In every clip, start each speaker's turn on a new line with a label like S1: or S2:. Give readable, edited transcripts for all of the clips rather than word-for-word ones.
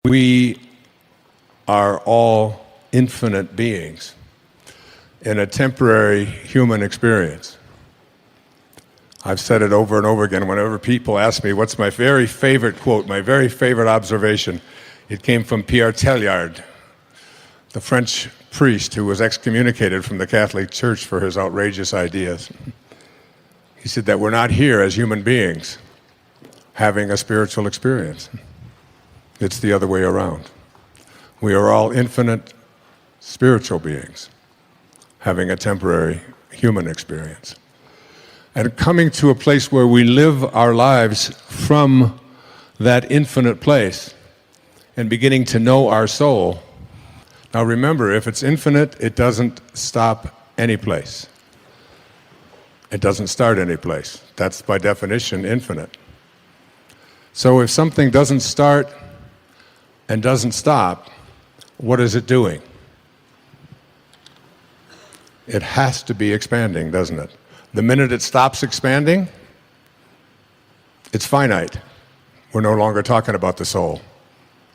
S1: We are all infinite beings in a temporary human experience. I've said it over and over again. Whenever people ask me what's my very favorite quote, my very favorite observation, it came from Pierre Teilhard, the French priest who was excommunicated from the Catholic Church for his outrageous ideas. He said that we're not here as human beings having a spiritual experience. It's the other way around. We are all infinite spiritual beings having a temporary human experience. And coming to a place where we live our lives from that infinite place and beginning to know our soul. Now remember, if it's infinite, it doesn't stop any place. It doesn't start any place. That's by definition infinite. So if something doesn't start and doesn't stop, what is it doing? It has to be expanding, doesn't it? The minute it stops expanding, it's finite. We're no longer talking about the soul.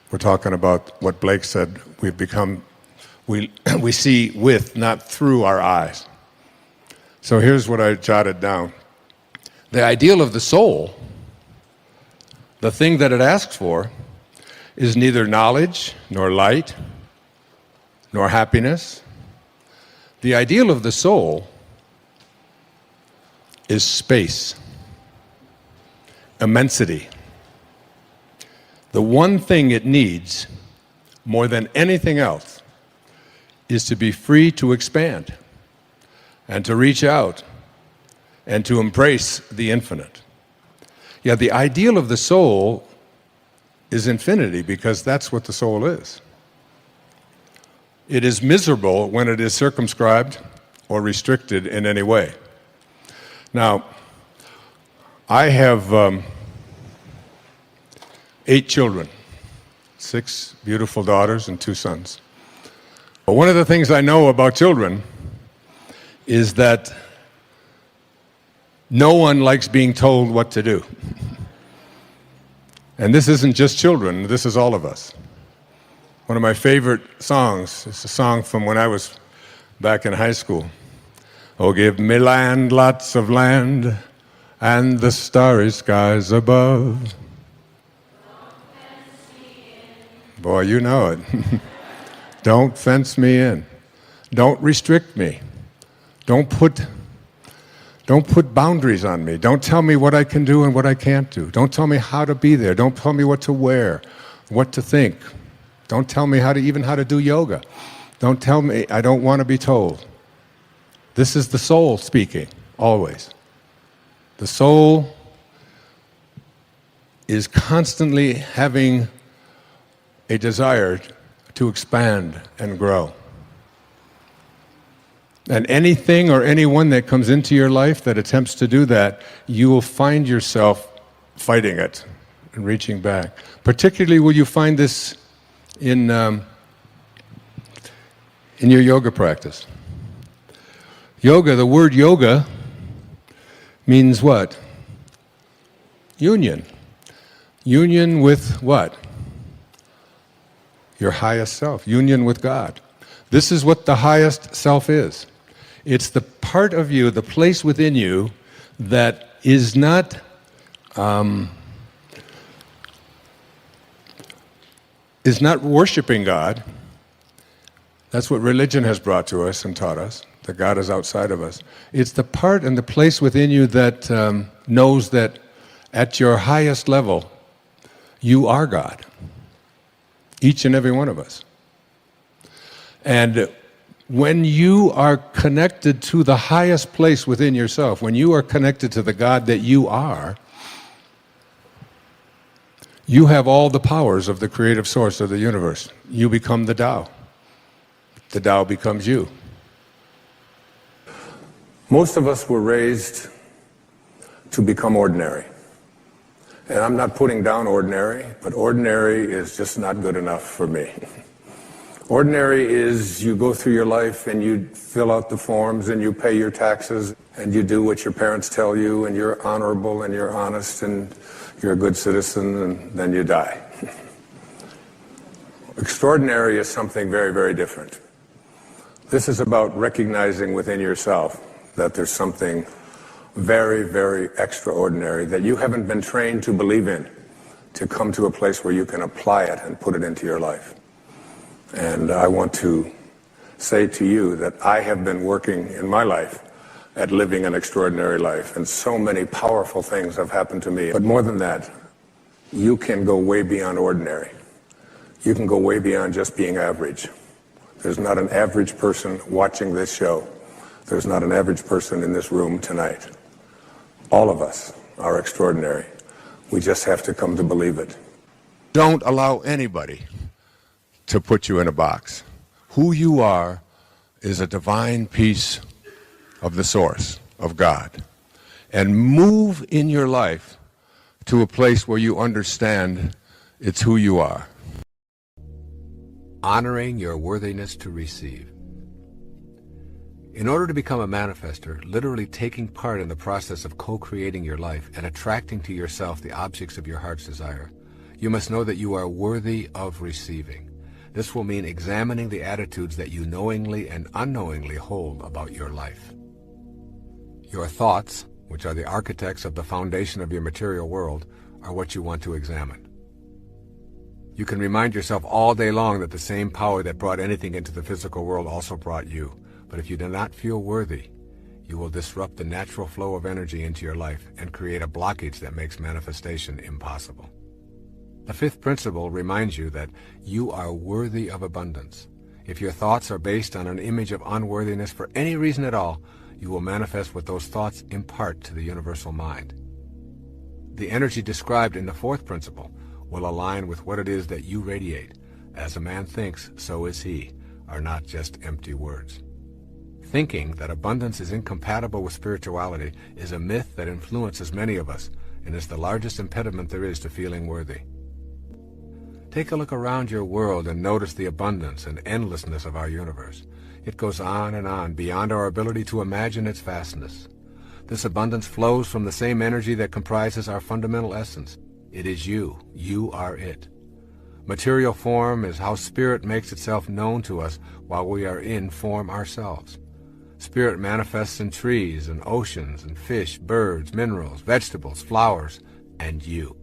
S1: We're talking about what Blake said, we've become, we see with, not through our eyes. So here's what I jotted down. The ideal of the soul, the thing that it asks for, is neither knowledge, nor light, nor happiness. The ideal of the soul is space, immensity. The one thing it needs, more than anything else, is to be free to expand and to reach out and to embrace the infinite. Yeah, the ideal of the soul is infinity, because that's what the soul is. It is miserable when it is circumscribed or restricted in any way. Now, I have 8 children, 6 beautiful daughters and 2 sons. But one of the things I know about children is that no one likes being told what to do. And this isn't just children, this is all of us. One of my favorite songs is a song from when I was back in high school. Oh, give me land, lots of land, and the starry skies above. Boy, you know it. Don't fence me in. Don't restrict me. Don't put boundaries on me. Don't tell me what I can do and what I can't do. Don't tell me how to be there. Don't tell me what to wear, what to think. Don't tell me how to do yoga. Don't tell me, I don't want to be told. This is the soul speaking, always. The soul is constantly having a desire to expand and grow. And anything or anyone that comes into your life that attempts to do that, you will find yourself fighting it and reaching back. Particularly will you find this in your yoga practice. Yoga, the word yoga means what? Union. Union with what? Your highest self. Union with God. This is what the highest self is. It's the part of you, the place within you that is not worshiping God. That's what religion has brought to us and taught us, that God is outside of us. It's the part and the place within you that knows that at your highest level, you are God. Each and every one of us. And when you are connected to the highest place within yourself, when you are connected to the God that you are, you have all the powers of the creative source of the universe. You become the Tao. The Tao becomes you. Most of us were raised to become ordinary. And I'm not putting down ordinary, but ordinary is just not good enough for me. Ordinary is you go through your life and you fill out the forms and you pay your taxes and you do what your parents tell you and you're honorable and you're honest and you're a good citizen and then you die. Extraordinary is something very, very different. This is about recognizing within yourself that there's something very, very extraordinary that you haven't been trained to believe in, to come to a place where you can apply it and put it into your life. And I want to say to you that I have been working in my life at living an extraordinary life, and so many powerful things have happened to me. But more than that, you can go way beyond ordinary. You can go way beyond just being average. There's not an average person watching this show. There's not an average person in this room tonight. All of us are extraordinary. We just have to come to believe it. Don't allow anybody to put you in a box. Who you are is a divine piece of the source, of God. And move in your life to a place where you understand it's who you are.
S2: Honoring your worthiness to receive. In order to become a manifester, literally taking part in the process of co-creating your life and attracting to yourself the objects of your heart's desire, you must know that you are worthy of receiving. This will mean examining the attitudes that you knowingly and unknowingly hold about your life. Your thoughts, which are the architects of the foundation of your material world, are what you want to examine. You can remind yourself all day long that the same power that brought anything into the physical world also brought you. But if you do not feel worthy, you will disrupt the natural flow of energy into your life and create a blockage that makes manifestation impossible. The fifth principle reminds you that you are worthy of abundance. If your thoughts are based on an image of unworthiness for any reason at all, you will manifest what those thoughts impart to the universal mind. The energy described in the fourth principle will align with what it is that you radiate. As a man thinks, so is he, are not just empty words. Thinking that abundance is incompatible with spirituality is a myth that influences many of us and is the largest impediment there is to feeling worthy. Take a look around your world and notice the abundance and endlessness of our universe. It goes on and on beyond our ability to imagine its vastness. This abundance flows from the same energy that comprises our fundamental essence. It is you. You are it. Material form is how spirit makes itself known to us while we are in form ourselves. Spirit manifests in trees and oceans and fish, birds, minerals, vegetables, flowers, and you.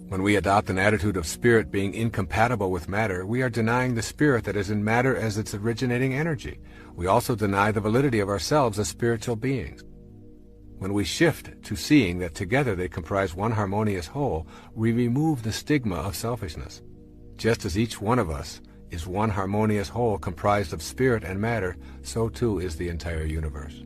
S2: When we adopt an attitude of spirit being incompatible with matter, we are denying the spirit that is in matter as its originating energy. We also deny the validity of ourselves as spiritual beings. When we shift to seeing that together they comprise one harmonious whole, we remove the stigma of selfishness. Just as each one of us is one harmonious whole comprised of spirit and matter, so too is the entire universe.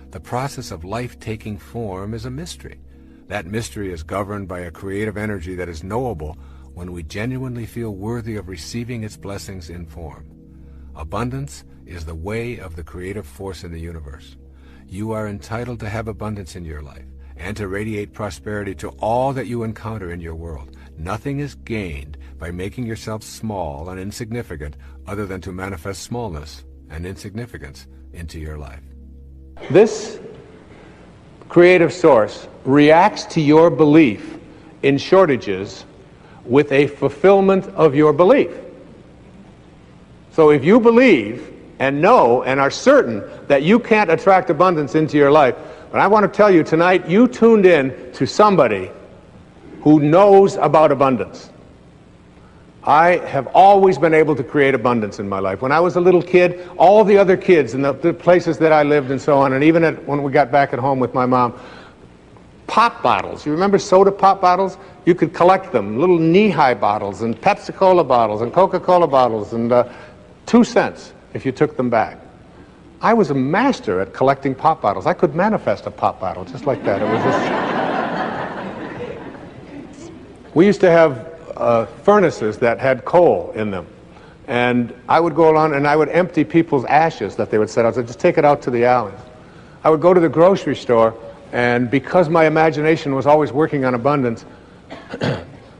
S2: The process of life taking form is a mystery. That mystery is governed by a creative energy that is knowable when we genuinely feel worthy of receiving its blessings in form. Abundance is the way of the creative force in the universe. You are entitled to have abundance in your life and to radiate prosperity to all that you encounter in your world. Nothing is gained by making yourself small and insignificant other than to manifest smallness and insignificance into your life.
S3: This creative source reacts to your belief in shortages with a fulfillment of your belief. So if you believe and know and are certain that you can't attract abundance into your life, but I want to tell you tonight, you tuned in to somebody who knows about abundance. I have always been able to create abundance in my life. When I was a little kid, all the other kids in the places that I lived and so on, and even when we got back at home with my mom, pop bottles. You remember soda pop bottles? You could collect them, little knee-high bottles and Pepsi-Cola bottles and Coca-Cola bottles, and 2 cents if you took them back. I was a master at collecting pop bottles. I could manifest a pop bottle just like that. It was just... We used to have furnaces that had coal in them, and I would go along and I would empty people's ashes that they would set out. So just take it out to the alleys. I would go to the grocery store, and because my imagination was always working on abundance,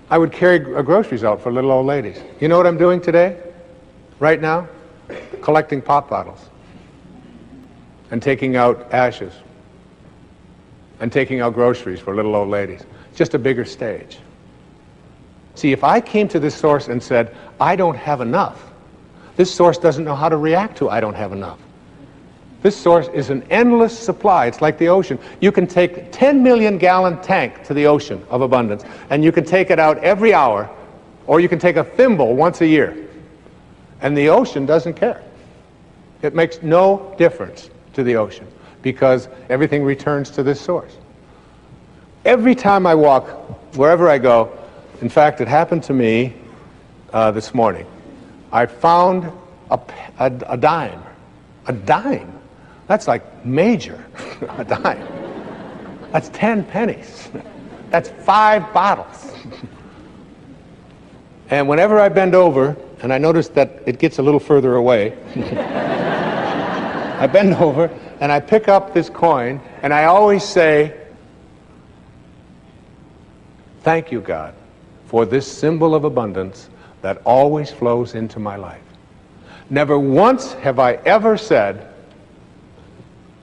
S3: I would carry groceries out for little old ladies. You know what I'm doing today? Right now? Collecting pop bottles and taking out ashes and taking out groceries for little old ladies. Just a bigger stage. See, if I came to this source and said, I don't have enough, this source doesn't know how to react to I don't have enough. This source is an endless supply. It's like the ocean. You can take a 10 million gallon tank to the ocean of abundance, and you can take it out every hour, or you can take a thimble once a year. And the ocean doesn't care. It makes no difference to the ocean because everything returns to this source. Every time I walk, wherever I go, in fact, it happened to me this morning. I found a dime. A dime? That's like major, a dime. That's 10 pennies. That's 5 bottles. And whenever I bend over, and I notice that it gets a little further away, I bend over and I pick up this coin, and I always say, thank you, God, for this symbol of abundance that always flows into my life. Never once have I ever said,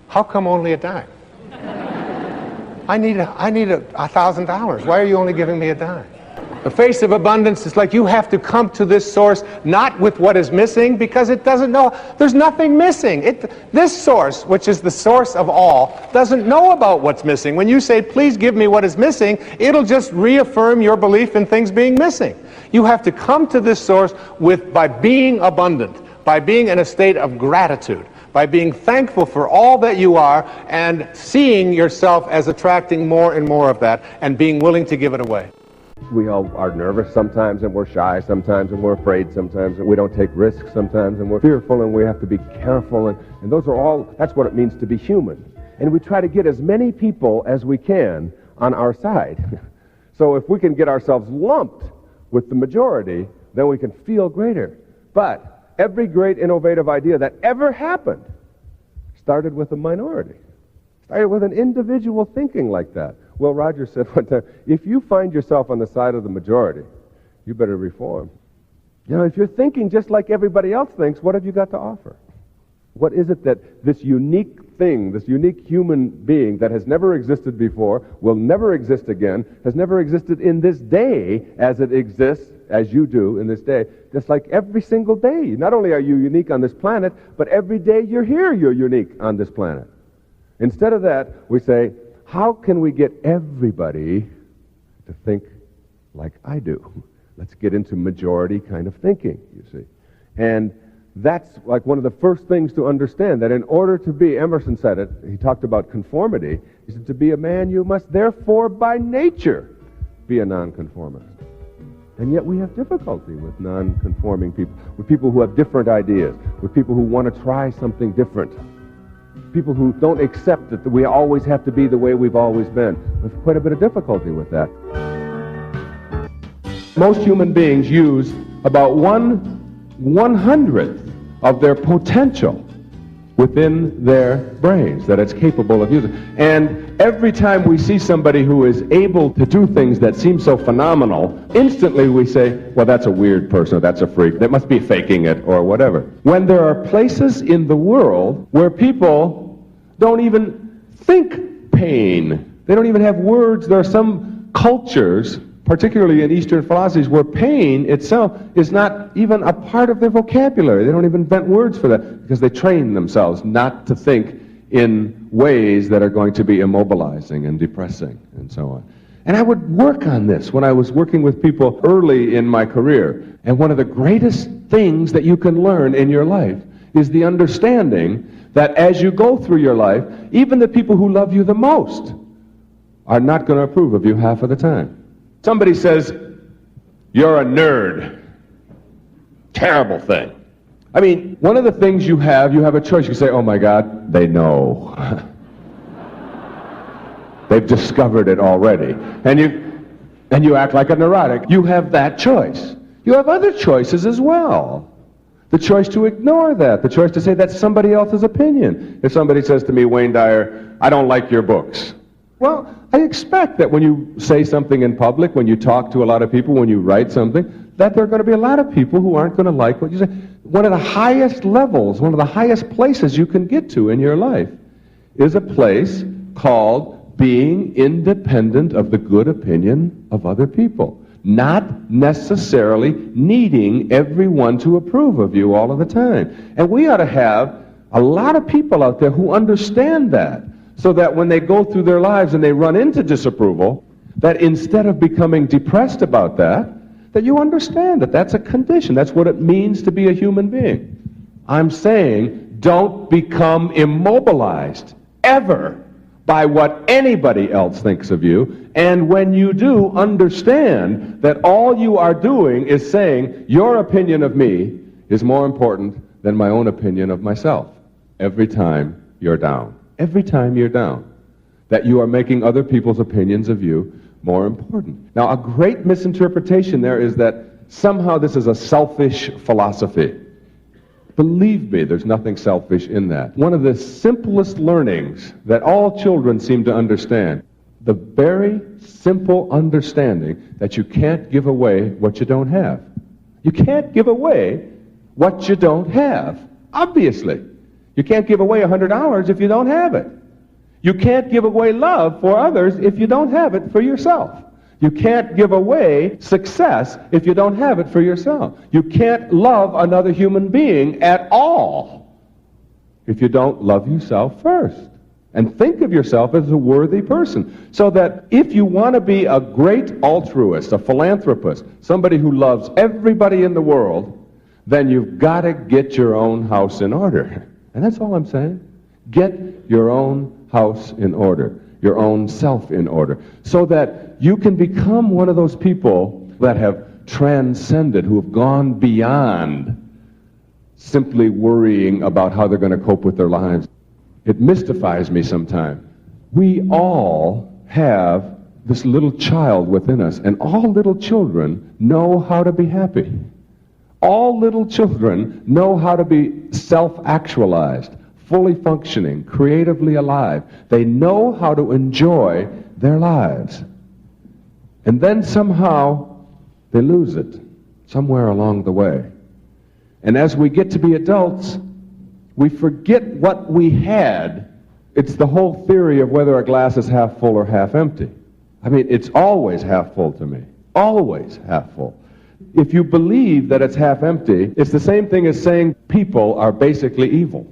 S3: how come only a dime? I need $1,000. Why are you only giving me a dime? The face of abundance is like you have to come to this source not with what is missing, because it doesn't know. There's nothing missing. This source, which is the source of all, doesn't know about what's missing. When you say, please give me what is missing, it'll just reaffirm your belief in things being missing. You have to come to this source by being abundant, by being in a state of gratitude, by being thankful for all that you are, and seeing yourself as attracting more and more of that, and being willing to give it away.
S4: We all are nervous sometimes, and we're shy sometimes, and we're afraid sometimes, and we don't take risks sometimes, and we're fearful, and we have to be careful, and those are all, that's what it means to be human. And we try to get as many people as we can on our side. So if we can get ourselves lumped with the majority, then we can feel greater. But every great innovative idea that ever happened started with a minority, started with an individual thinking like that. Will Rogers said one time, if you find yourself on the side of the majority, you better reform. You know, if you're thinking just like everybody else thinks, what have you got to offer? What is it that this unique thing, this unique human being that has never existed before, will never exist again, has never existed in this day as it exists, as you do in this day, just like every single day. Not only are you unique on this planet, but every day you're here, you're unique on this planet. Instead of that, we say, how can we get everybody to think like I do? Let's get into majority kind of thinking, you see. And that's like one of the first things to understand, that in order to be, Emerson said it, he talked about conformity, he said, to be a man you must therefore by nature be a nonconformist. And yet we have difficulty with non-conforming people, with people who have different ideas, with people who want to try something different. People who don't accept that we always have to be the way we've always been. We have quite a bit of difficulty with that. Most human beings use about 1/100th of their potential within their brains that it's capable of using. And every time we see somebody who is able to do things that seem so phenomenal, instantly we say, well, that's a weird person, or that's a freak, they must be faking it, or whatever. When there are places in the world where people don't even think pain, they don't even have words. There are some cultures, particularly in Eastern philosophies, where pain itself is not even a part of their vocabulary. They don't even invent words for that because they train themselves not to think in ways that are going to be immobilizing and depressing and so on. And I would work on this when I was working with people early in my career. And one of the greatest things that you can learn in your life is the understanding that as you go through your life, even the people who love you the most are not going to approve of you half of the time. Somebody says, you're a nerd. Terrible thing. I mean, one of the things you have a choice. You say, oh my God, they know. They've discovered it already. And you act like a neurotic. You have that choice. You have other choices as well. The choice to ignore that. The choice to say that's somebody else's opinion. If somebody says to me, Wayne Dyer, I don't like your books. Well, I expect that when you say something in public, when you talk to a lot of people, when you write something, that there are going to be a lot of people who aren't going to like what you say. One of the highest levels, one of the highest places you can get to in your life is a place called being independent of the good opinion of other people. not necessarily needing everyone to approve of you all of the time. And we ought to have a lot of people out there who understand that, so that when they go through their lives and they run into disapproval, that instead of becoming depressed about that, that you understand that that's a condition. That's what it means to be a human being. I'm saying don't become immobilized ever by what anybody else thinks of you. And when you do, understand that all you are doing is saying your opinion of me is more important than my own opinion of myself. Every time you're down. Every time you're down. That you are making other people's opinions of you more important. Now, a great misinterpretation there is that somehow this is a selfish philosophy. Believe me, there's nothing selfish in that. One of the simplest learnings that all children seem to understand, the very simple understanding that you can't give away what you don't have. You can't give away what you don't have, obviously. You can't give away $100 if you don't have it. You can't give away love for others if you don't have it for yourself. You can't give away success if you don't have it for yourself. You can't love another human being at all if you don't love yourself first. And think of yourself as a worthy person. So that if you want to be a great altruist, a philanthropist, somebody who loves everybody in the world, then you've got to get your own house in order. And that's all I'm saying. Get your own house in order. Your own self in order, so that you can become one of those people that have transcended, who have gone beyond simply worrying about how they're going to cope with their lives. It mystifies me sometimes. We all have this little child within us, and all little children know how to be happy. All little children know how to be self-actualized, fully functioning, creatively alive. They know how to enjoy their lives. And then somehow they lose it somewhere along the way. And as we get to be adults, we forget what we had. It's the whole theory of whether a glass is half full or half empty. I mean, it's always half full to me. Always half full. If you believe that it's half empty, it's the same thing as saying people are basically evil.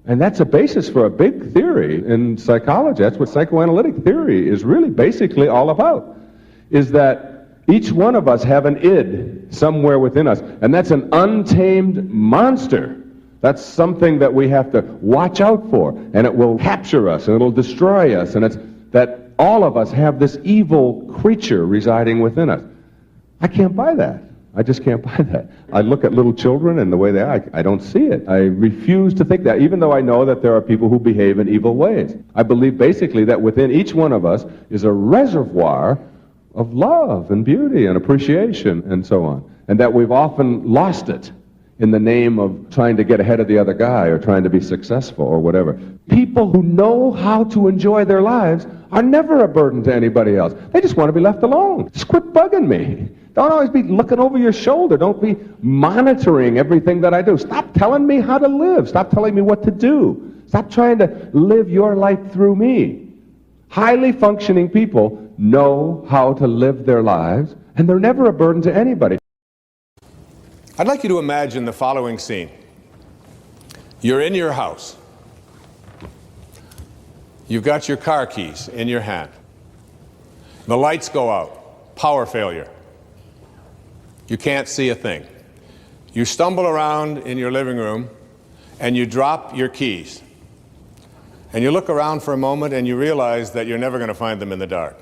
S4: And that's a basis for a big theory in psychology. That's what psychoanalytic theory is really basically all about, is that each one of us have an id somewhere within us, and that's an untamed monster. That's something that we have to watch out for, and it will capture us, and it'll destroy us, and it's that all of us have this evil creature residing within us. I can't buy that. I just can't buy that. I look at little children and the way they are, I don't see it. I refuse to think that, even though I know that there are people who behave in evil ways. I believe basically that within each one of us is a reservoir of love and beauty and appreciation and so on. And that we've often lost it in the name of trying to get ahead of the other guy or trying to be successful or whatever. People who know how to enjoy their lives are never a burden to anybody else. They just want to be left alone. Just quit bugging me. Don't always be looking over your shoulder. Don't be monitoring everything that I do. Stop telling me how to live. Stop telling me what to do. Stop trying to live your life through me. Highly functioning people know how to live their lives, and they're never a burden to anybody.
S1: I'd like you to imagine the following scene. You're in your house. You've got your car keys in your hand. The lights go out. Power failure. You can't see a thing. You stumble around in your living room and you drop your keys. And you look around for a moment and you realize that you're never going to find them in the dark.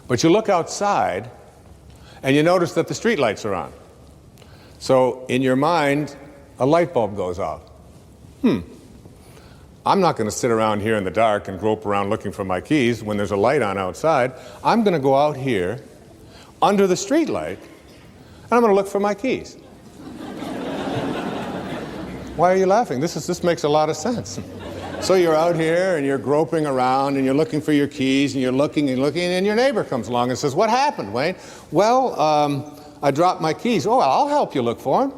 S1: But you look outside and you notice that the street lights are on. So in your mind, a light bulb goes off. I'm not going to sit around here in the dark and grope around looking for my keys when there's a light on outside. I'm going to go out here under the street light and I'm going to look for my keys. Why are you laughing? This makes a lot of sense. So you're out here and you're groping around and you're looking for your keys and you're looking and your neighbor comes along and says, "What happened, Wayne?" "Well, I dropped my keys." "Oh, I'll help you look for them."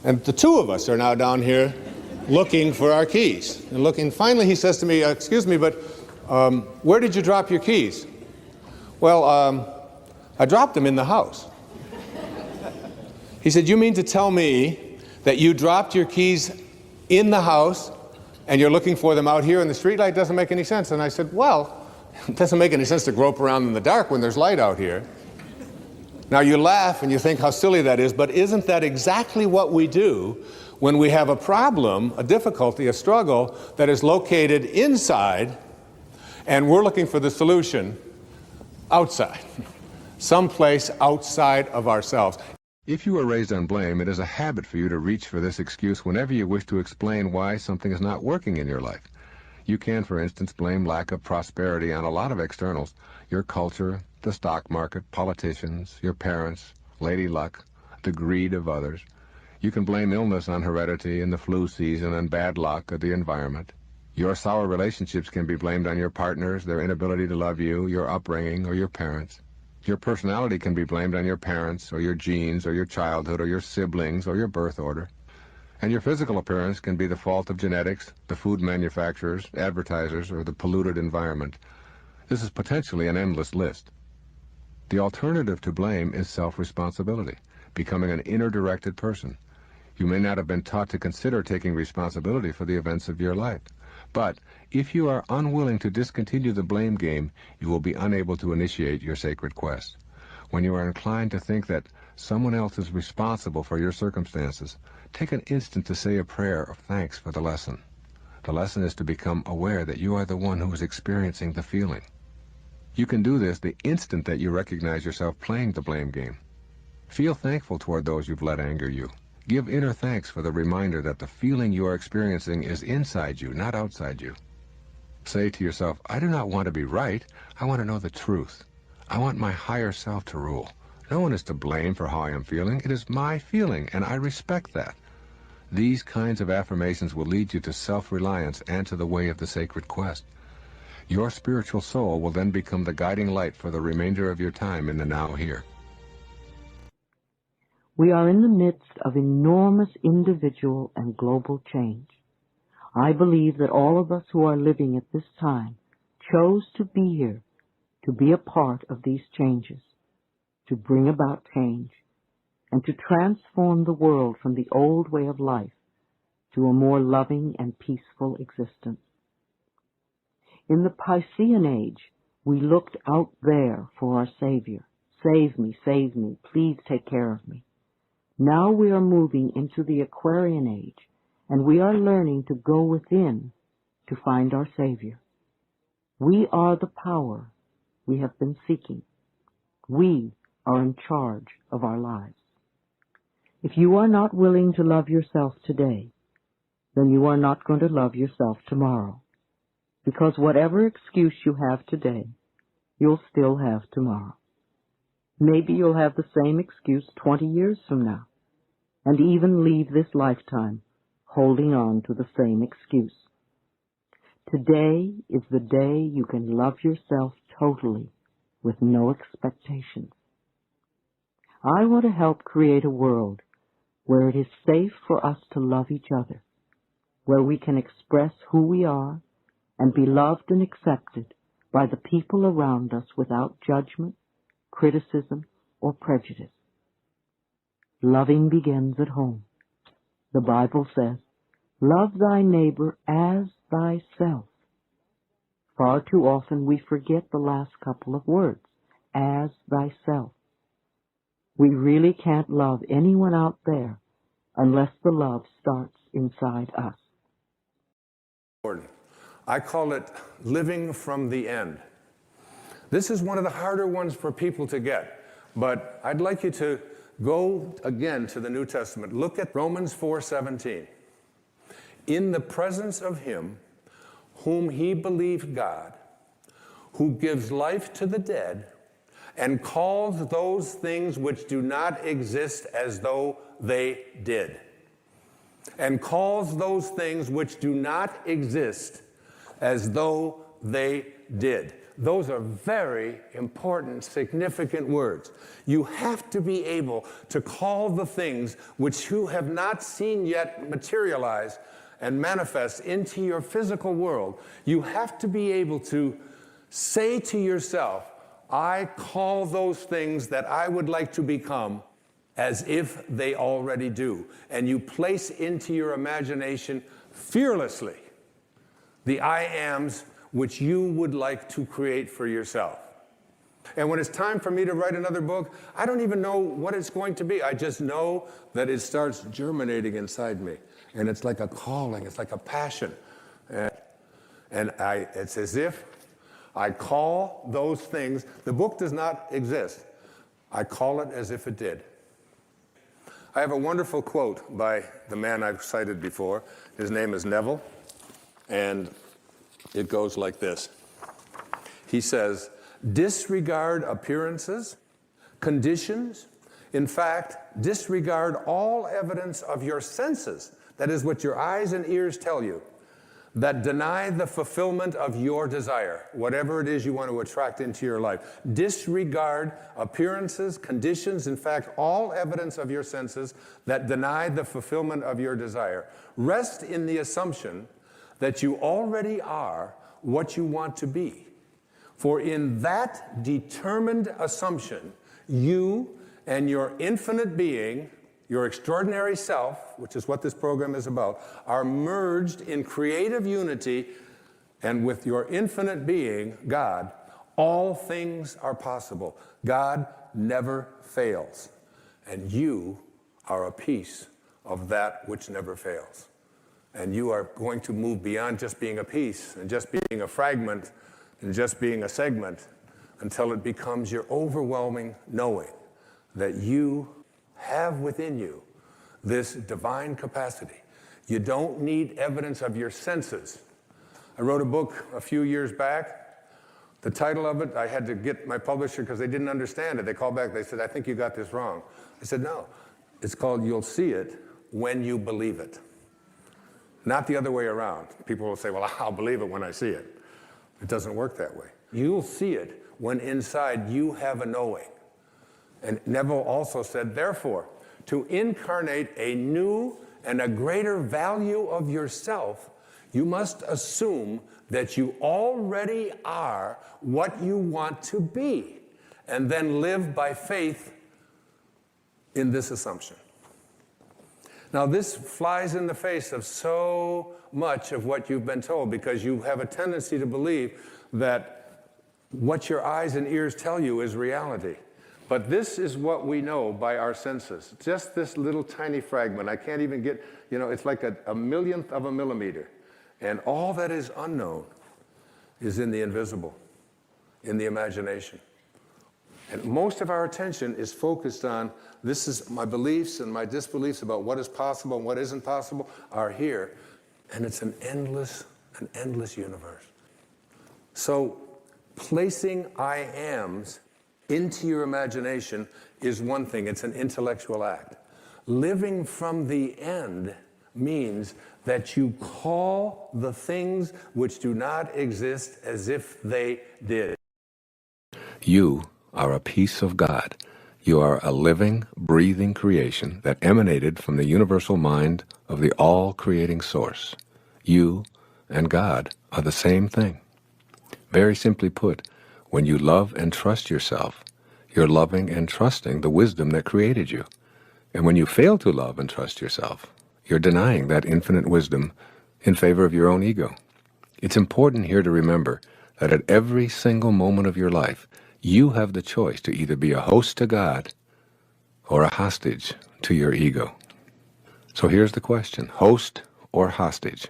S1: And the two of us are now down here looking for our keys. And looking. Finally, he says to me, "Excuse me, but where did you drop your keys?"
S3: Well, I dropped them in the house. He said, you mean to tell me that you dropped your keys in the house and you're looking for them out here in the street light? Doesn't make any sense. And I said, well, it doesn't make any sense to grope around in the dark when there's light out here. Now you laugh and you think how silly that is, but isn't that exactly what we do when we have a problem, a difficulty, a struggle that is located inside and we're looking for the solution outside, someplace outside of ourselves?
S2: If you were raised on blame, it is a habit for you to reach for this excuse whenever you wish to explain why something is not working in your life. You can, for instance, blame lack of prosperity on a lot of externals: your culture, the stock market, politicians, your parents, lady luck, the greed of others. You can blame illness on heredity and the flu season and bad luck or the environment. Your sour relationships can be blamed on your partners, their inability to love you, your upbringing, or your parents. Your personality can be blamed on your parents, or your genes, or your childhood, or your siblings, or your birth order. And your physical appearance can be the fault of genetics, the food manufacturers, advertisers, or the polluted environment. This is potentially an endless list. The alternative to blame is self-responsibility, becoming an inner-directed person. You may not have been taught to consider taking responsibility for the events of your life. But if you are unwilling to discontinue the blame game, you will be unable to initiate your sacred quest. When you are inclined to think that someone else is responsible for your circumstances, take an instant to say a prayer of thanks for the lesson. The lesson is to become aware that you are the one who is experiencing the feeling. You can do this the instant that you recognize yourself playing the blame game. Feel thankful toward those you've let anger you. Give inner thanks for the reminder that the feeling you are experiencing is inside you, not outside you. Say to yourself, I do not want to be right. I want to know the truth. I want my higher self to rule. No one is to blame for how I am feeling. It is my feeling, and I respect that. These kinds of affirmations will lead you to self-reliance and to the way of the sacred quest. Your spiritual soul will then become the guiding light for the remainder of your time in the now here.
S5: We are in the midst of enormous individual and global change. I believe that all of us who are living at this time chose to be here, to be a part of these changes, to bring about change, and to transform the world from the old way of life to a more loving and peaceful existence. In the Piscean age, we looked out there for our Savior. Save me, please take care of me. Now we are moving into the Aquarian age, and we are learning to go within to find our Savior. We are the power we have been seeking. We are in charge of our lives. If you are not willing to love yourself today, then you are not going to love yourself tomorrow. Because whatever excuse you have today, you'll still have tomorrow. Maybe you'll have the same excuse 20 years from now, and even leave this lifetime holding on to the same excuse. Today is the day you can love yourself totally with no expectations. I want to help create a world where it is safe for us to love each other, where we can express who we are and be loved and accepted by the people around us without judgment, criticism, or prejudice. Loving begins at home. The Bible says, love thy neighbor as thyself. Far too often we forget the last couple of words, as thyself. We really can't love anyone out there unless the love starts inside us.
S3: I call it living from the end. This is one of the harder ones for people to get, but I'd like you to go again to the New Testament. Look at Romans 4:17. In the presence of him whom he believed God, who gives life to the dead and calls those things which do not exist as though they did. And calls those things which do not exist as though they did. Those are very important, significant words. You have to be able to call the things which you have not seen yet materialize and manifest into your physical world. You have to be able to say to yourself, I call those things that I would like to become as if they already do. And you place into your imagination fearlessly the I ams which you would like to create for yourself. And when it's time for me to write another book, I don't even know what it's going to be. I just know that it starts germinating inside me. And it's like a calling, it's like a passion. And it's as if I call those things, the book does not exist. I call it as if it did. I have a wonderful quote by the man I've cited before. His name is Neville, and it goes like this. He says, disregard appearances, conditions, in fact, disregard all evidence of your senses, that is what your eyes and ears tell you, that deny the fulfillment of your desire, whatever it is you want to attract into your life. Disregard appearances, conditions, in fact, all evidence of your senses that deny the fulfillment of your desire. Rest in the assumption that you already are what you want to be. For in that determined assumption, you and your infinite being, your extraordinary self, which is what this program is about, are merged in creative unity, and with your infinite being, God, all things are possible. God never fails, and you are a piece of that which never fails. And you are going to move beyond just being a piece and just being a fragment and just being a segment until it becomes your overwhelming knowing that you have within you this divine capacity. You don't need evidence of your senses. I wrote a book a few years back. The title of it, I had to get my publisher because they didn't understand it. They called back, they said, I think you got this wrong. I said, no. It's called You'll See It When You Believe It. Not the other way around. People will say, well, I'll believe it when I see it. It doesn't work that way. You'll see it when inside you have a knowing. And Neville also said, therefore, to incarnate a new and a greater value of yourself, you must assume that you already are what you want to be, and then live by faith in this assumption. Now, this flies in the face of so much of what you've been told, because you have a tendency to believe that what your eyes and ears tell you is reality. But this is what we know by our senses. Just this little tiny fragment. I can't even get, it's like a millionth of a millimeter. And all that is unknown is in the invisible, in the imagination. And most of our attention is focused on, this is my beliefs and my disbeliefs about what is possible and what isn't possible are here. And it's an endless universe. So placing I ams into your imagination is one thing. It's an intellectual act. Living from the end means that you call the things which do not exist as if they did.
S2: You are a piece of God. You are a living, breathing creation that emanated from the universal mind of the all-creating source. You and God are the same thing. Very simply put, when you love and trust yourself, you're loving and trusting the wisdom that created you. And when you fail to love and trust yourself, you're denying that infinite wisdom in favor of your own ego. It's important here to remember that at every single moment of your life, you have the choice to either be a host to God or a hostage to your ego. So here's the question, host or hostage?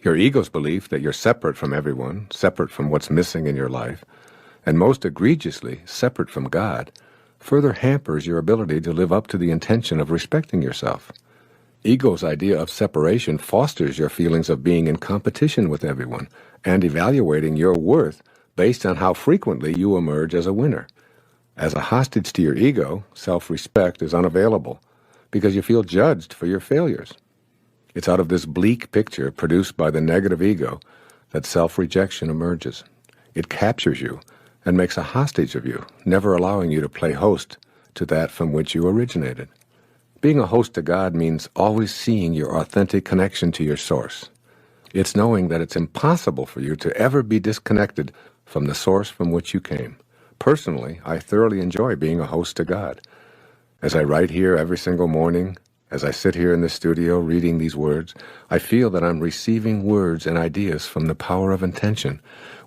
S2: Your ego's belief that you're separate from everyone, separate from what's missing in your life, and most egregiously, separate from God, further hampers your ability to live up to the intention of respecting yourself. Ego's idea of separation fosters your feelings of being in competition with everyone and evaluating your worth based on how frequently you emerge as a winner. As a hostage to your ego, self-respect is unavailable because you feel judged for your failures. It's out of this bleak picture produced by the negative ego that self-rejection emerges. It captures you and makes a hostage of you, never allowing you to play host to that from which you originated. Being a host to God means always seeing your authentic connection to your source. It's knowing that it's impossible for you to ever be disconnected from the source from which you came. Personally, I thoroughly enjoy being a host to God. As I write here every single morning, as I sit here in the studio reading these words, I feel that I'm receiving words and ideas from the power of intention,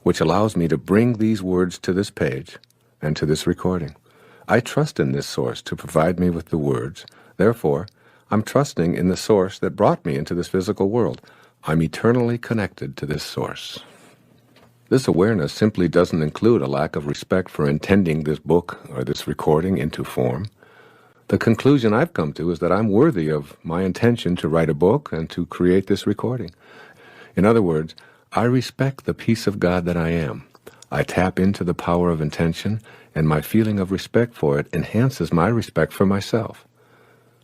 S2: which allows me to bring these words to this page and to this recording. I trust in this source to provide me with the words. Therefore, I'm trusting in the source that brought me into this physical world. I'm eternally connected to this source. This awareness simply doesn't include a lack of respect for intending this book or this recording into form. The conclusion I've come to is that I'm worthy of my intention to write a book and to create this recording. In other words, I respect the peace of God that I am. I tap into the power of intention, and my feeling of respect for it enhances my respect for myself.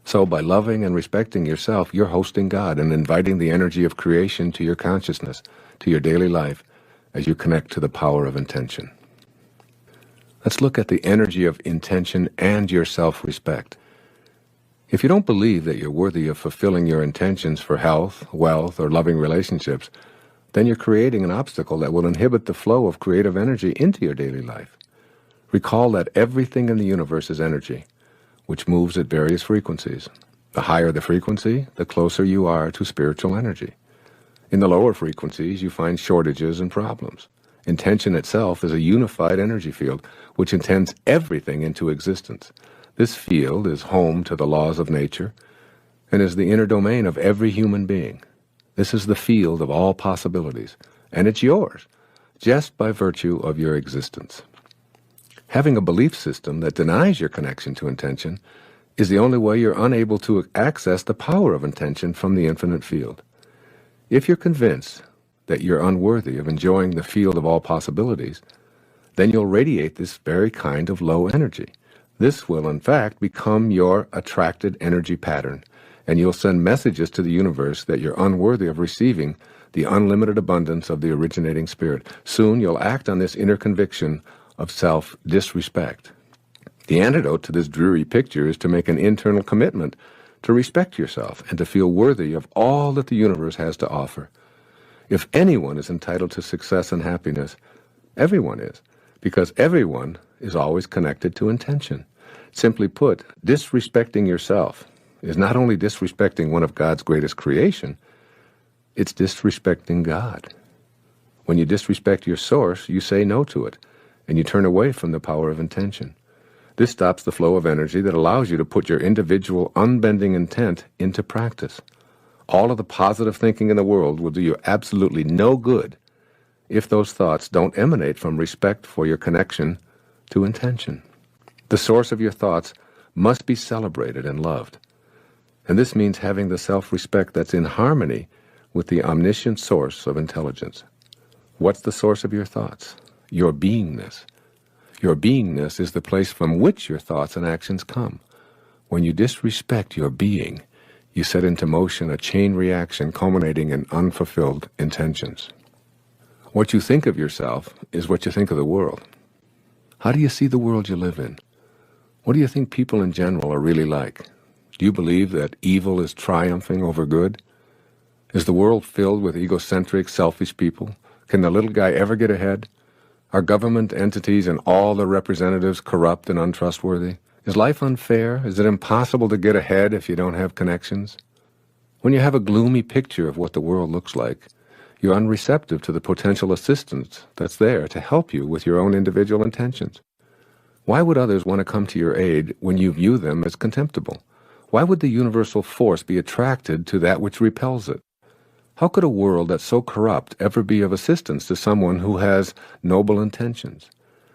S2: So by loving and respecting yourself, you're hosting God and inviting the energy of creation to your consciousness, to your daily life, as you connect to the power of intention. Let's look at the energy of intention and your self-respect. If you don't believe that you're worthy of fulfilling your intentions for health, wealth, or loving relationships, then you're creating an obstacle that will inhibit the flow of creative energy into your daily life. Recall that everything in the universe is energy, which moves at various frequencies. The higher the frequency, the closer you are to spiritual energy. In the lower frequencies, you find shortages and problems. Intention itself is a unified energy field which intends everything into existence. This field is home to the laws of nature and is the inner domain of every human being. This is the field of all possibilities, and it's yours, just by virtue of your existence. Having a belief system that denies your connection to intention is the only way you're unable to access the power of intention from the infinite field. If you're convinced that you're unworthy of enjoying the field of all possibilities, then you'll radiate this very kind of low energy. This will, in fact, become your attracted energy pattern, and you'll send messages to the universe that you're unworthy of receiving the unlimited abundance of the originating spirit. Soon you'll act on this inner conviction of self-disrespect. The antidote to this dreary picture is to make an internal commitment to respect yourself and to feel worthy of all that the universe has to offer. If anyone is entitled to success and happiness, everyone is, because everyone is always connected to intention. Simply put, disrespecting yourself is not only disrespecting one of God's greatest creation, it's disrespecting God. When you disrespect your source, you say no to it, and you turn away from the power of intention. This stops the flow of energy that allows you to put your individual unbending intent into practice. All of the positive thinking in the world will do you absolutely no good if those thoughts don't emanate from respect for your connection to intention. The source of your thoughts must be celebrated and loved. And this means having the self-respect that's in harmony with the omniscient source of intelligence. What's the source of your thoughts? Your beingness. Your beingness is the place from which your thoughts and actions come. When you disrespect your being, you set into motion a chain reaction culminating in unfulfilled intentions. What you think of yourself is what you think of the world. How do you see the world you live in? What do you think people in general are really like? Do you believe that evil is triumphing over good? Is the world filled with egocentric, selfish people? Can the little guy ever get ahead? Are government entities and all their representatives corrupt and untrustworthy? Is life unfair? Is it impossible to get ahead if you don't have connections? When you have a gloomy picture of what the world looks like, you're unreceptive to the potential assistance that's there to help you with your own individual intentions. Why would others want to come to your aid when you view them as contemptible? Why would the universal force be attracted to that which repels it? How could a world that's so corrupt ever be of assistance to someone who has noble intentions?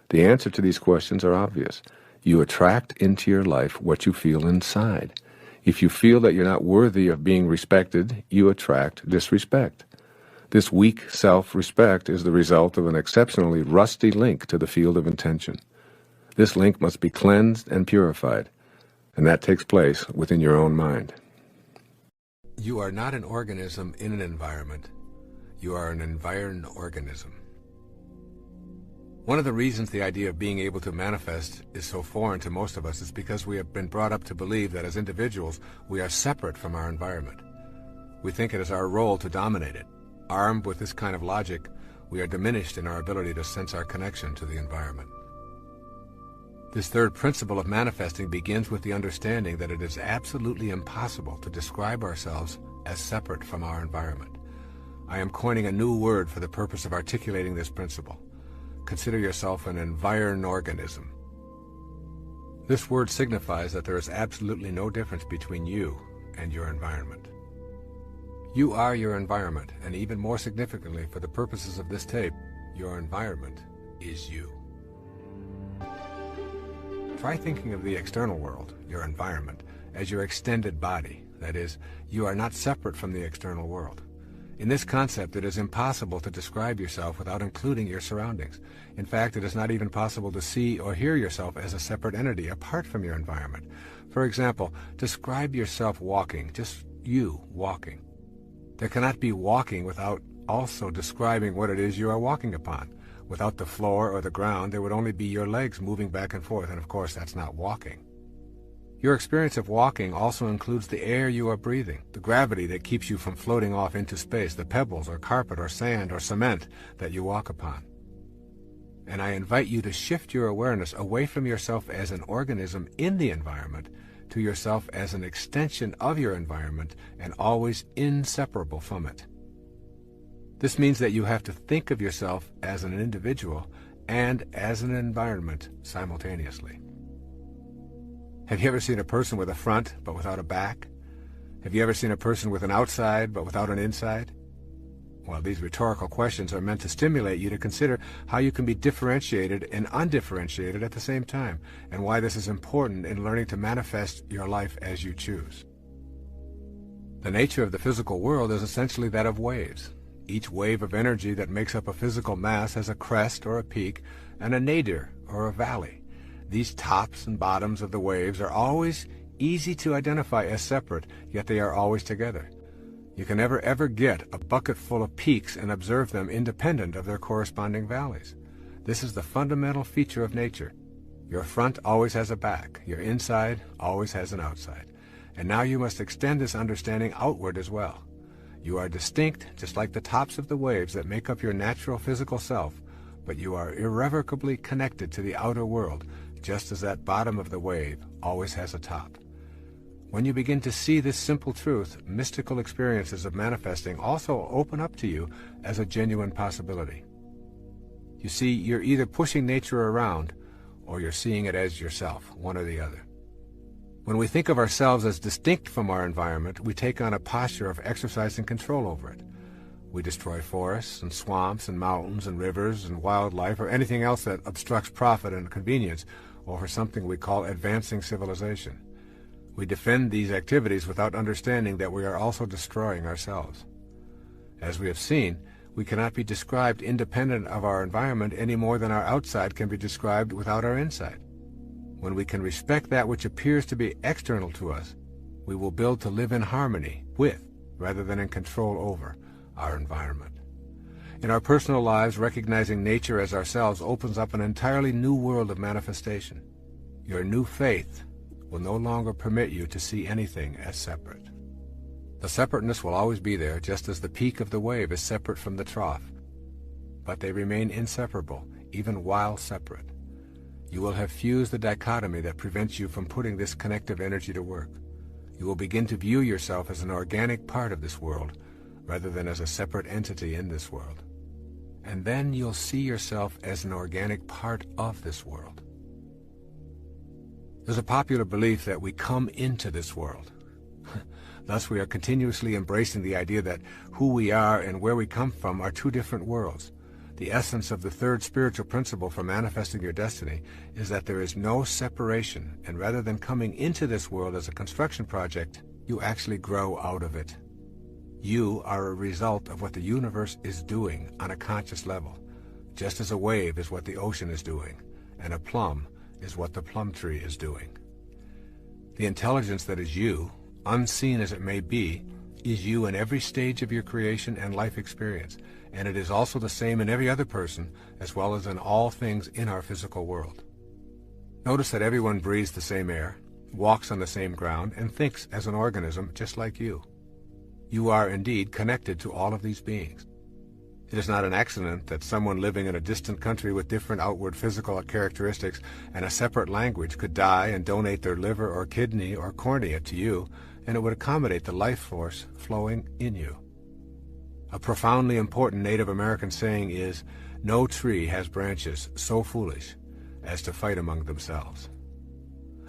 S2: The answer to these questions are obvious. You attract into your life what you feel inside. If you feel that you're not worthy of being respected, you attract disrespect. This weak self-respect is the result of an exceptionally rusty link to the field of intention. This link must be cleansed and purified, and that takes place within your own mind. You are not an organism in an environment. You are an Environ organism. One of the reasons the idea of being able to manifest is so foreign to most of us is because we have been brought up to believe that as individuals, we are separate from our environment. We think it is our role to dominate it. Armed with this kind of logic, we are diminished in our ability to sense our connection to the environment. This third principle of manifesting begins with the understanding that it is absolutely impossible to describe ourselves as separate from our environment. I am coining a new word for the purpose of articulating this principle. Consider yourself an Environ organism. This word signifies that there is absolutely no difference between you and your environment. You are your environment, and even more significantly for the purposes of this tape, your environment is you. Try thinking of the external world, your environment, as your extended body. That is, you are not separate from the external world. In this concept, it is impossible to describe yourself without including your surroundings. In fact, it is not even possible to see or hear yourself as a separate entity apart from your environment. For example, describe yourself walking, just you walking. There cannot be walking without also describing what it is you are walking upon. Without the floor or the ground, there would only be your legs moving back and forth, and of course that's not walking. Your experience of walking also includes the air you are breathing, the gravity that keeps you from floating off into space, the pebbles or carpet or sand or cement that you walk upon. And I invite you to shift your awareness away from yourself as an organism in the environment to yourself as an extension of your environment and always inseparable from it. This means that you have to think of yourself as an individual and as an environment simultaneously. Have you ever seen a person with a front but without a back? Have you ever seen a person with an outside but without an inside? Well, these rhetorical questions are meant to stimulate you to consider how you can be differentiated and undifferentiated at the same time, and why this is important in learning to manifest your life as you choose. The nature of the physical world is essentially that of waves. Each wave of energy that makes up a physical mass has a crest or a peak and a nadir or a valley. These tops and bottoms of the waves are always easy to identify as separate, yet they are always together. You can never ever get a bucket full of peaks and observe them independent of their corresponding valleys. This is the fundamental feature of nature. Your front always has a back, your inside always has an outside. And now you must extend this understanding outward as well. You are distinct, just like the tops of the waves that make up your natural physical self, but you are irrevocably connected to the outer world, just as that bottom of the wave always has a top. When you begin to see this simple truth, mystical experiences of manifesting also open up to you as a genuine possibility. You see, you're either pushing nature around, or you're seeing it as yourself, one or the other. When we think of ourselves as distinct from our environment, we take on a posture of exercising control over it. We destroy forests and swamps and mountains and rivers and wildlife or anything else that obstructs profit and convenience, or for something we call advancing civilization. We defend these activities without understanding that we are also destroying ourselves. As we have seen, we cannot be described independent of our environment any more than our outside can be described without our inside. When we can respect that which appears to be external to us, we will build to live in harmony with, rather than in control over, our environment. In our personal lives, recognizing nature as ourselves opens up an entirely new world of manifestation. Your new faith will no longer permit you to see anything as separate. The separateness will always be there, just as the peak of the wave is separate from the trough. But they remain inseparable, even while separate. You will have fused the dichotomy that prevents you from putting this connective energy to work. You will begin to view yourself as an organic part of this world, rather than as a separate entity in this world. And then you'll see yourself as an organic part of this world. There's a popular belief that we come into this world. Thus, we are continuously embracing the idea that who we are and where we come from are two different worlds. The essence of the third spiritual principle for manifesting your destiny is that there is no separation, and rather than coming into this world as a construction project, you actually grow out of it. You are a result of what the universe is doing on a conscious level, just as a wave is what the ocean is doing, and a plum is what the plum tree is doing. The intelligence that is you, unseen as it may be, is you in every stage of your creation and life experience, and it is also the same in every other person, as well as in all things in our physical world. Notice that everyone breathes the same air, walks on the same ground, and thinks as an organism just like you. You are indeed connected to all of these beings. It is not an accident that someone living in a distant country with different outward physical characteristics and a separate language could die and donate their liver or kidney or cornea to you, and it would accommodate the life force flowing in you. A profoundly important Native American saying is, "No tree has branches so foolish as to fight among themselves."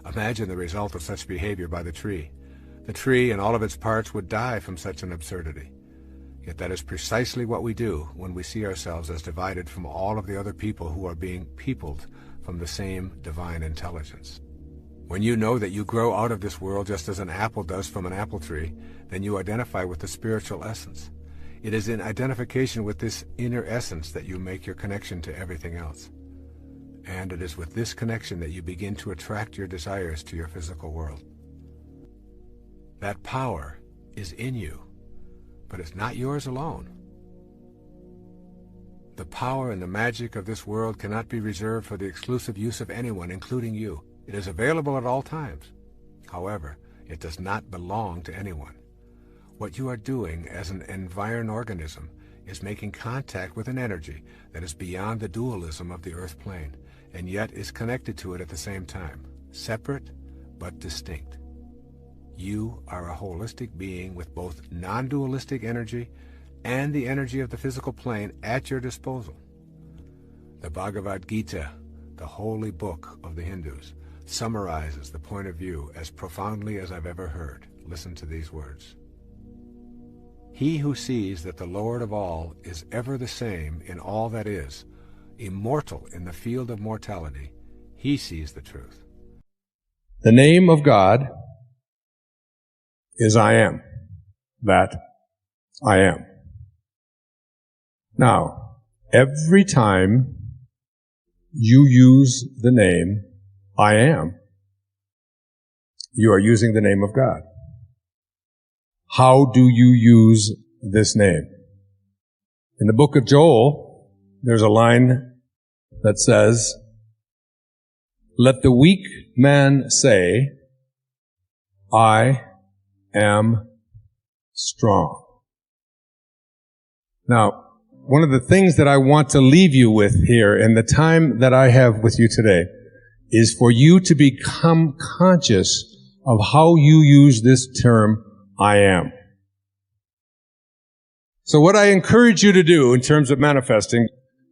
S2: Imagine the result of such behavior by the tree. The tree and all of its parts would die from such an absurdity. Yet that is precisely what we do when we see ourselves as divided from all of the other people who are being peopled from the same divine intelligence. When you know that you grow out of this world just as an apple does from an apple tree, then you identify with the spiritual essence. It is in identification with this inner essence that you make your connection to everything else. And it is with this connection that you begin to attract your desires to your physical world. That power is in you, but it's not yours alone. The power and the magic of this world cannot be reserved for the exclusive use of anyone, including you. It is available at all times. However, it does not belong to anyone. What you are doing as an Environ organism is making contact with an energy that is beyond the dualism of the earth plane, and yet is connected to it at the same time, separate but distinct. You are a holistic being with both non-dualistic energy and the energy of the physical plane at your disposal. The Bhagavad Gita, the holy book of the Hindus, summarizes the point of view as profoundly as I've ever heard. Listen to these words. He who sees that the Lord of all is ever the same in all that is, immortal in the field of mortality, he sees the truth.
S1: The name of God is I am, that I am. Now, every time you use the name I am, you are using the name of God. How do you use this name? In the book of Joel, there's a line that says, "Let the weak man say, I am strong." Now, one of the things that I want to leave you with here in the time that I have with you today is for you to become conscious of how you use this term, I am. So what I encourage you to do in terms of manifesting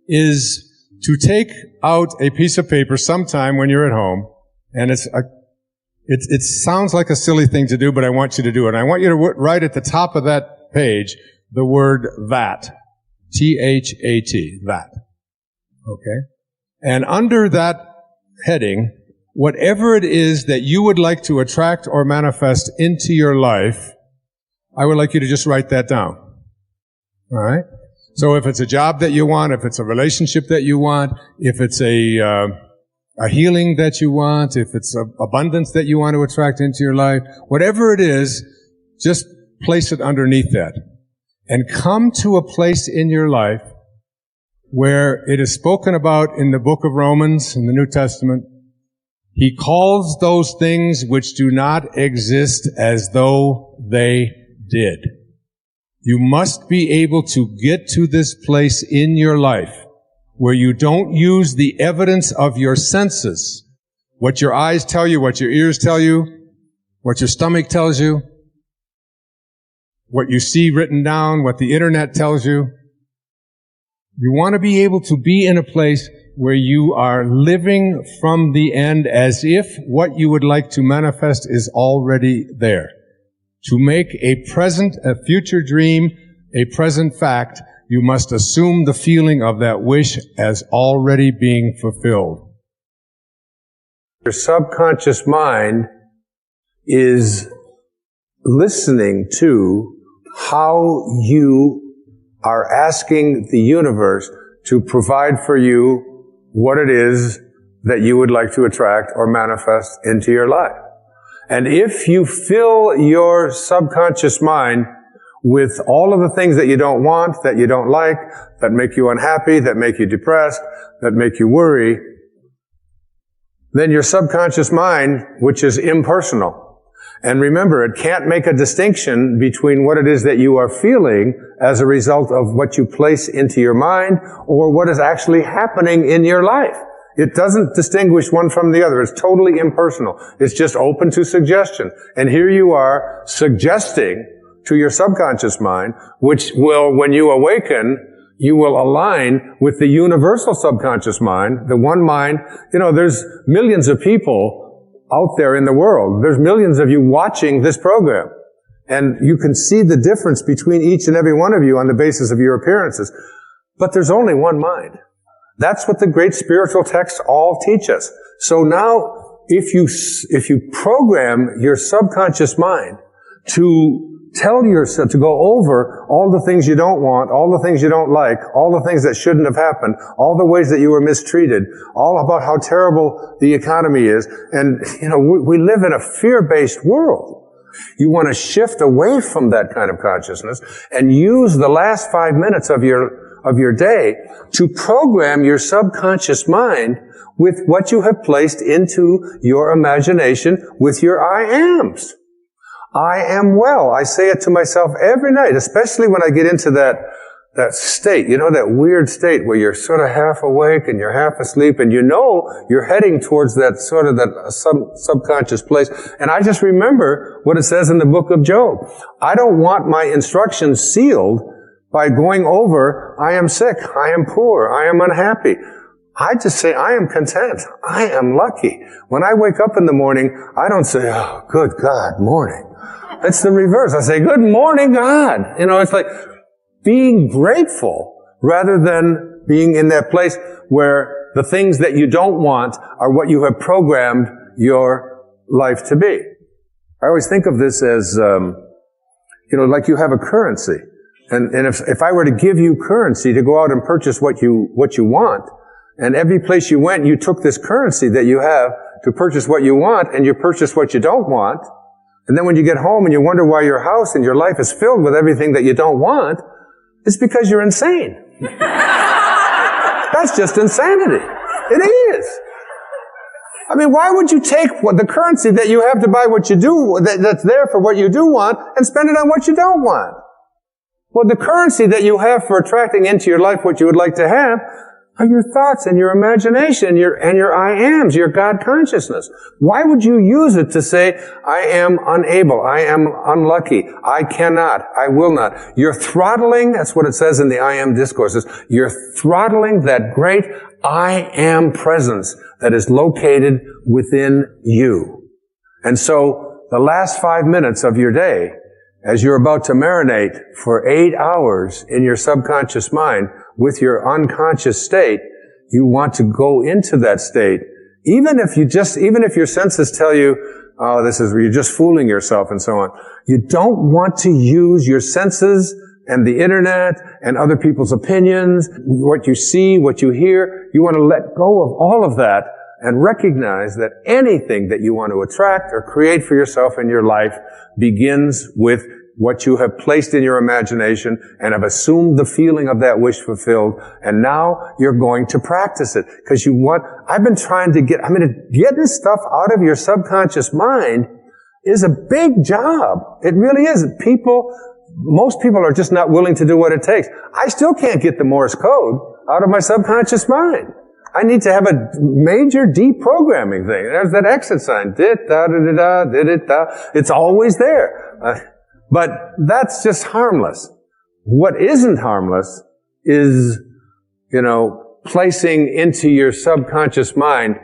S1: is to take out a piece of paper sometime when you're at home, and it sounds like a silly thing to do, but I want you to do it. And I want you to write at the top of that page the word that. T-H-A-T, that. Okay? And under that heading, whatever it is that you would like to attract or manifest into your life, I would like you to just write that down. All right? So if it's a job that you want, if it's a relationship that you want, if it's a healing that you want, if it's abundance that you want to attract into your life, whatever it is, just place it underneath that. And come to a place in your life where it is spoken about in the book of Romans, in the New Testament. He calls those things which do not exist as though they did. You must be able to get to this place in your life where you don't use the evidence of your senses, what your eyes tell you, what your ears tell you, what your stomach tells you, what you see written down, what the internet tells you. You want to be able to be in a place where you are living from the end as if what you would like to manifest is already there. To make a future dream, a present fact, you must assume the feeling of that wish as already being fulfilled. Your subconscious mind is listening to how you are asking the universe to provide for you what it is that you would like to attract or manifest into your life. And if you fill your subconscious mind with all of the things that you don't want, that you don't like, that make you unhappy, that make you depressed, that make you worry, then your subconscious mind, which is impersonal,
S3: And remember, it can't make a distinction between what it is that you are feeling as a result of what you place into your mind or what is actually happening in your life. It doesn't distinguish one from the other. It's totally impersonal. It's just open to suggestion. And here you are suggesting to your subconscious mind, which will, when you awaken, you will align with the universal subconscious mind, the one mind. You know, there's millions of people out there in the world. There's millions of you watching this program. And you can see the difference between each and every one of you on the basis of your appearances. But there's only one mind. That's what the great spiritual texts all teach us. So now, if you program your subconscious mind to tell yourself, to go over all the things you don't want, all the things you don't like, all the things that shouldn't have happened, all the ways that you were mistreated, all about how terrible the economy is. And, you know, we live in a fear-based world. You want to shift away from that kind of consciousness and use the last 5 minutes of your day to program your subconscious mind with what you have placed into your imagination with your I ams. I am well. I say it to myself every night, especially when I get into that state, you know, that weird state where you're sort of half awake and you're half asleep and you know you're heading towards that sort of that subconscious place. And I just remember what it says in the book of Job. I don't want my instructions sealed by going over, I am sick, I am poor, I am unhappy. I just say, I am content. I am lucky. When I wake up in the morning, I don't say, oh, good God, morning. It's the reverse. I say, good morning, God. You know, it's like being grateful rather than being in that place where the things that you don't want are what you have programmed your life to be. I always think of this as, you know, like you have a currency. And if I were to give you currency to go out and purchase what you want, and every place you went, you took this currency that you have to purchase what you want, and you purchase what you don't want, and then when you get home and you wonder why your house and your life is filled with everything that you don't want, it's because you're insane. That's just insanity. It is. I mean, why would you take the currency that you have to buy what you do, that's there for what you do want, and spend it on what you don't want? Well, the currency that you have for attracting into your life what you would like to have are your thoughts and your imagination and your I ams, your God consciousness. Why would you use it to say, I am unable, I am unlucky, I cannot, I will not? You're throttling, that's what it says in the I am discourses, you're throttling that great I am presence that is located within you. And so, the last 5 minutes of your day, as you're about to marinate for 8 hours in your subconscious mind with your unconscious state, you want to go into that state. Even if your senses tell you, oh, you're just fooling yourself and so on. You don't want to use your senses and the internet and other people's opinions, what you see, what you hear. You want to let go of all of that and recognize that anything that you want to attract or create for yourself in your life begins with what you have placed in your imagination and have assumed the feeling of that wish fulfilled, and now you're going to practice it. Because getting stuff out of your subconscious mind is a big job. It really is. Most people are just not willing to do what it takes. I still can't get the Morse code out of my subconscious mind. I need to have a major deprogramming thing. There's that exit sign. Dit-da-da-da-da, dit-da. It's always there. But that's just harmless. What isn't harmless is, placing into your subconscious mind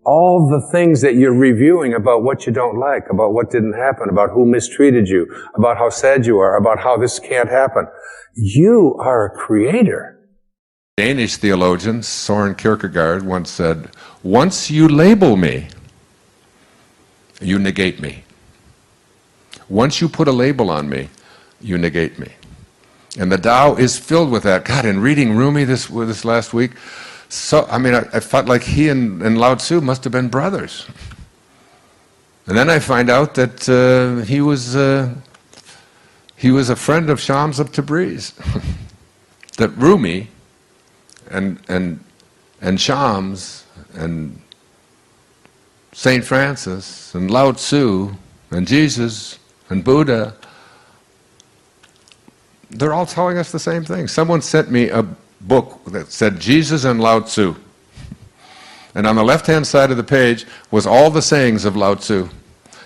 S3: all the things that you're reviewing about what you don't like, about what didn't happen, about who mistreated you, about how sad you are, about how this can't happen. You are a creator.
S1: Danish theologian Søren Kierkegaard once said, once you label me, you negate me. Once you put a label on me, you negate me. And the Tao is filled with that. God, in reading Rumi this last week, I felt like he and Lao Tzu must have been brothers. And then I find out that he was a friend of Shams of Tabriz. That Rumi and Shams and St. Francis and Lao Tzu and Jesus and Buddha, they're all telling us the same thing. Someone sent me a book that said Jesus and Lao Tzu. And on the left-hand side of the page was all the sayings of Lao Tzu.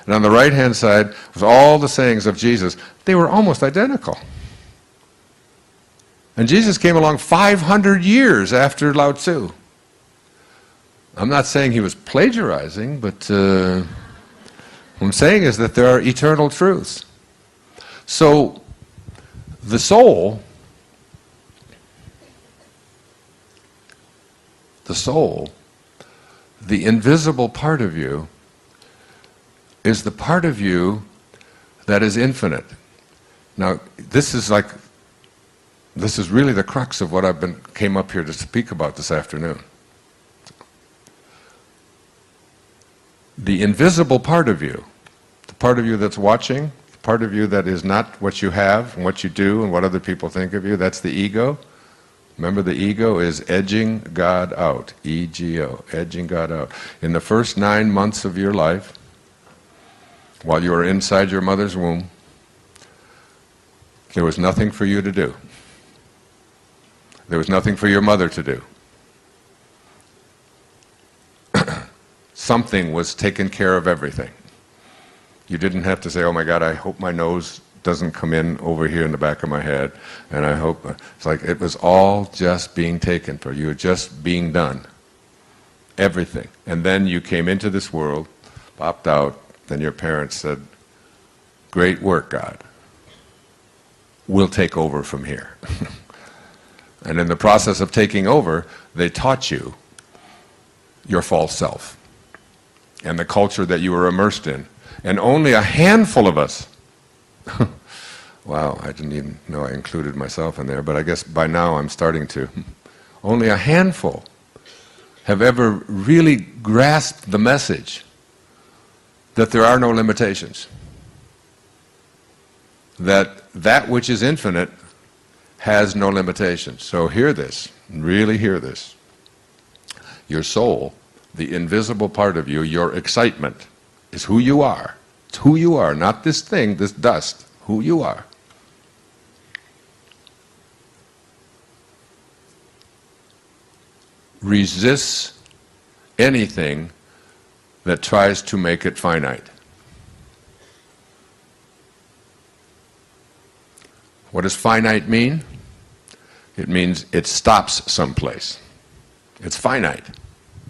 S1: And on the right-hand side was all the sayings of Jesus. They were almost identical. And Jesus came along 500 years after Lao Tzu. I'm not saying he was plagiarizing, but what I'm saying is that there are eternal truths. So the soul, the invisible part of you, is the part of you that is infinite. Now, this is really the crux of what came up here to speak about this afternoon. The invisible part of you, the part of you that's watching, the part of you that is not what you have and what you do and what other people think of you, that's the ego. Remember, the ego is edging God out, E-G-O, edging God out. In the first 9 months of your life, while you were inside your mother's womb, there was nothing for you to do. There was nothing for your mother to do. Something was taking care of everything. You didn't have to say, oh my God, I hope my nose doesn't come in over here in the back of my head, and I hope, it's like it was all just being taken for you, just being done. Everything. And then you came into this world, popped out, then your parents said, great work, God. We'll take over from here. And in the process of taking over, they taught you your false self and the culture that you were immersed in. And only a handful of us, wow, I didn't even know I included myself in there, but I guess by now I'm starting to. Only a handful have ever really grasped the message that there are no limitations. That which is infinite has no limitations. So hear this, really hear this. Your soul, the invisible part of you, your excitement, is who you are. It's who you are, not this thing, this dust, who you are. Resists anything that tries to make it finite. What does finite mean? It means it stops someplace. It's finite.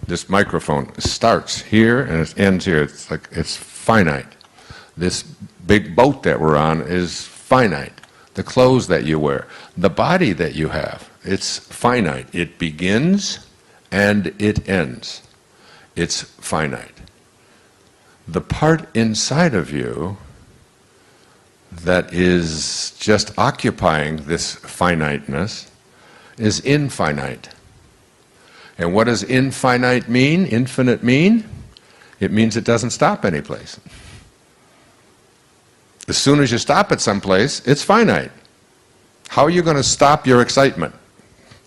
S1: This microphone starts here and it ends here. It's like it's finite. This big boat that we're on is finite. The clothes that you wear, the body that you have, it's finite. It begins and it ends. It's finite. The part inside of you that is just occupying this finiteness is infinite. And what does infinite mean, infinite mean? It means it doesn't stop anyplace. As soon as you stop at some place, it's finite. How are you going to stop your excitement?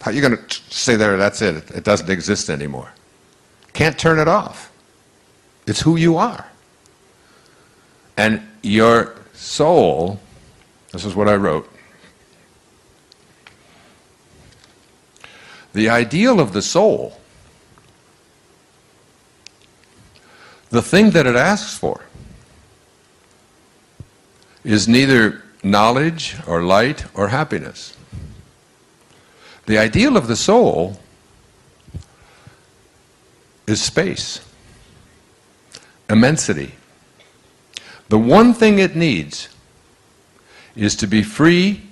S1: How are you going to say there, that's it, it doesn't exist anymore? Can't turn it off. It's who you are. And your soul, this is what I wrote. The ideal of the soul, the thing that it asks for, is neither knowledge or light or happiness. The ideal of the soul is space, immensity. The one thing it needs is to be free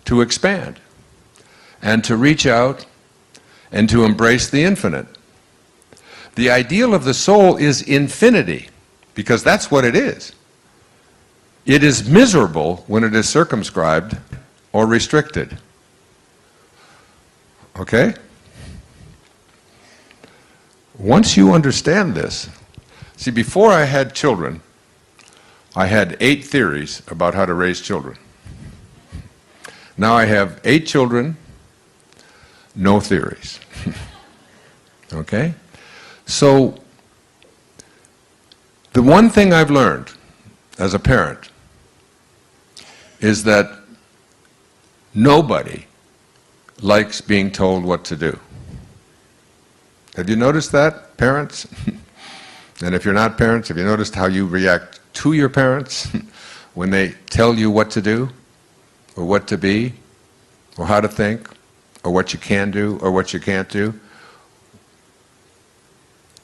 S1: to expand and to reach out and to embrace the infinite. The ideal of the soul is infinity, because that's what it is. It is miserable when it is circumscribed or restricted. Okay? Once you understand this, see, before I had children, I had 8 theories about how to raise children. Now I have 8 children, no theories. Okay? So, the one thing I've learned as a parent is that nobody likes being told what to do. Have you noticed that, parents? And if you're not parents, have you noticed how you react to your parents when they tell you what to do, or what to be, or how to think, or what you can do, or what you can't do?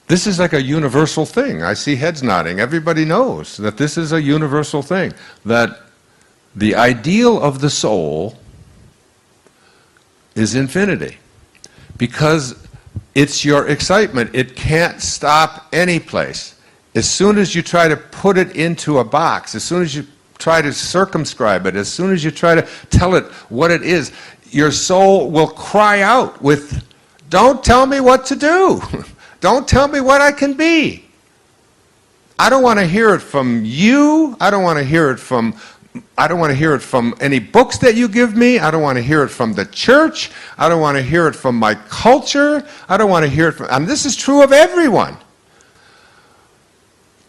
S1: This is like a universal thing. I see heads nodding. Everybody knows that this is a universal thing, that the ideal of the soul is infinity, because it's your excitement. It can't stop any place. As soon as you try to put it into a box, as soon as you try to circumscribe it, as soon as you try to tell it what it is, your soul will cry out with, "Don't tell me what to do. Don't tell me what I can be. I don't want to hear it from you. I don't want to hear it from any books that you give me. I don't want to hear it from the church. I don't want to hear it from my culture. I don't want to hear it from," and this is true of everyone.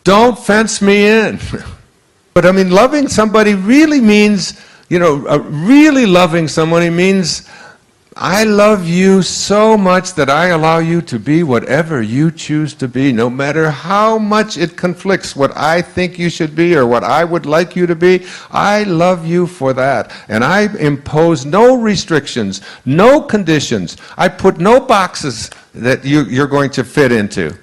S1: Don't fence me in. But I mean, loving somebody really means, really loving somebody means, I love you so much that I allow you to be whatever you choose to be, no matter how much it conflicts what I think you should be or what I would like you to be. I love you for that. And I impose no restrictions, no conditions. I put no boxes that you're going to fit into.